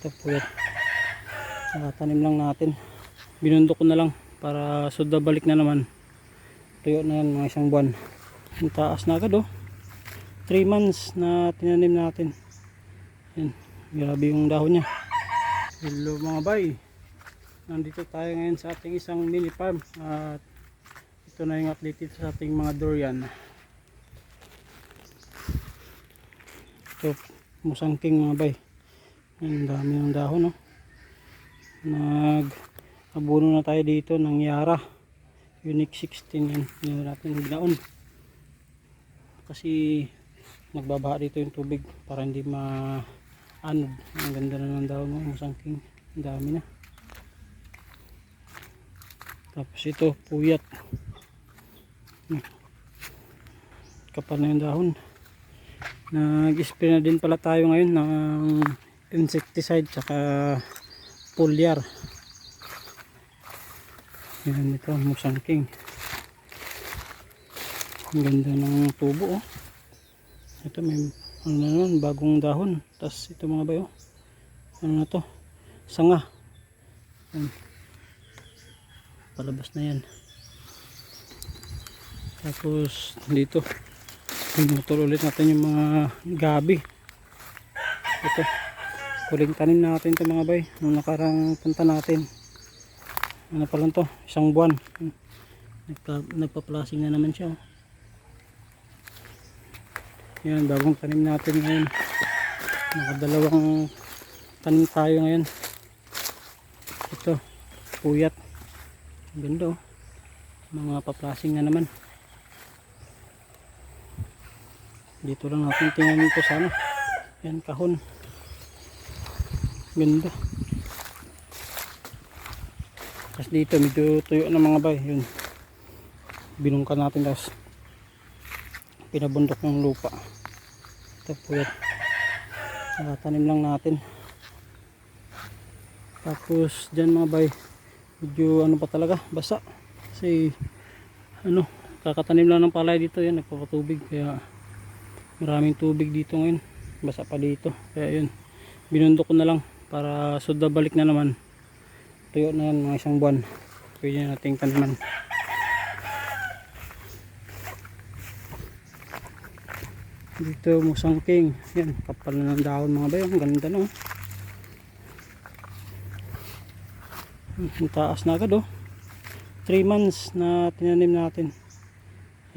Ito po yan. Nakatanim lang natin. Binundo ko na lang para suda balik na naman. Tuyo na yan mga isang buwan. Ang taas na agad 3 months na tinanim natin. Yan. Grabe yung dahon niya. Hello mga bay. Nandito tayo ngayon sa ating isang mini farm. At ito na yung update sa ating mga durian. Ito, musangking mga bay. Ang dami ng dahon Nag-abuno na tayo dito ng Yara Unique 16 yan. Yun natin ginaon. Kasi nagbabaha dito yung tubig para hindi ma-anod. Ang ganda na ng dahon musangking. Ang dami na. Tapos ito, puyat. Kapal na yung dahon. Nag-spray na din pala tayo ngayon ng insecticide tsaka foliar. Yan ito, musangking. Ang ganda ng tubo Ito may ano na naman, bagong dahon. Tapos ito mga bayo. Ano na to? Sanga. Yan. Palabas na yan. Tapos dito pinutol ulit natin yung mga gabi. Ito huling tanim natin ito mga bay nung nakarang punta natin. Ano pa lang to, isang buwan. Nagpa-plasing na naman siya Yan, bagong tanim natin ngayon. Nakadalawang tanim tayo ngayon. Ito, puyat. Ang ganda mga pa-plasing na naman. Dito lang natin tingnan ito sana. Yan, kahon. Ganda. Tapos dito medyo tuyo na mga bay. Yun. Binungkan natin tapos pinabundok ng lupa. Ito po yan. Nakatanim lang natin. Tapos dyan mga bay medyo ano pa talaga, basa. Kasi ano, kakatanim lang ng palay dito. Yan, nagpapatubig. Kaya maraming tubig dito ngayon. Basa pa dito. Kaya yun, binundo ko na lang para suda balik na naman. Tuyo na yan mga isang buwan. Pwede nating taniman. Dito musangking. Yan, kapal na ng dahon mga bayo. Ang ganda Ang taas na agad 3 months na tinanim natin.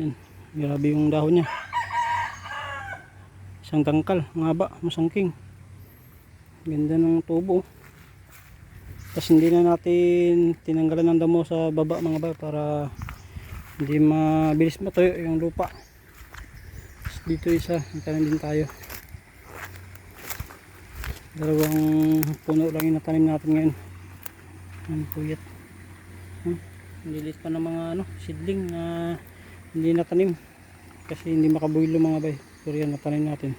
Yan, grabe yung dahon niya. Isang tangkal, mahaba, musangking. Ganda ng tubo. Tapos hindi na natin tinanggalan ng damo sa baba mga bay para hindi mabilis matuyo yung lupa. Tapos dito isa, nagtanim din tayo. Dalawang puno lang yung natanim natin ngayon. Ang puyat. Nililit pa ng mga seedling na hindi natanim kasi hindi makabuylo mga bay. Pero yan, natanim natin.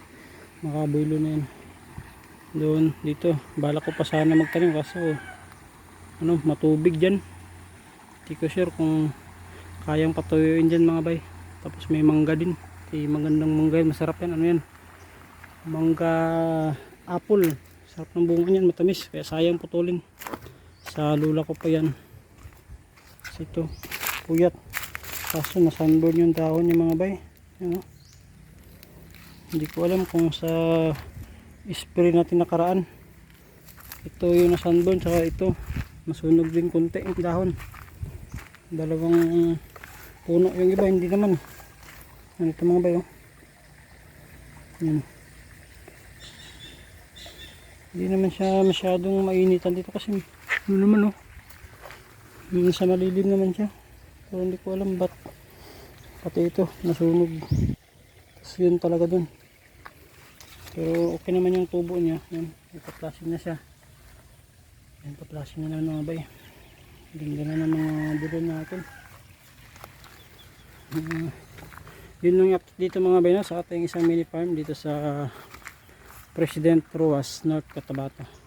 Makabuylo na yan. Doon, dito, balak ko pa sana magtanim kaso matubig dyan. Hindi ko sure kung kayang patuyuin dyan mga bay. Tapos may mangga din. Magandang mangga yan, masarap yan. Ano yan? Mangga apple. Sarap ng bunga yan, matamis. Kaya sayang putulin. Sa lula ko pa yan. Kasi ito, puyat. Kaso nasunburn yung dahon yung mga bay. Yan Hindi ko alam kung sa spray natin nakaraan ito yung nasunburn, saka ito masunog din konti yung dahon. Dalawang puno yung iba, hindi naman. Yan ito mga bayo. Yan. Hindi naman siya masyadong mainitan dito kasi ano naman sa malilim naman siya. Pero hindi ko alam ba't pati ito nasunog. Tapos yun talaga dun. Pero okay naman yung tubo niya. Yan, ipaplasing na siya. Yan, paplasing na naman mga bay. Ganda na ng mga durian natin. Yun lang yung update dito mga bay sa ating isang mini farm dito sa President Ruas, North Cotabato.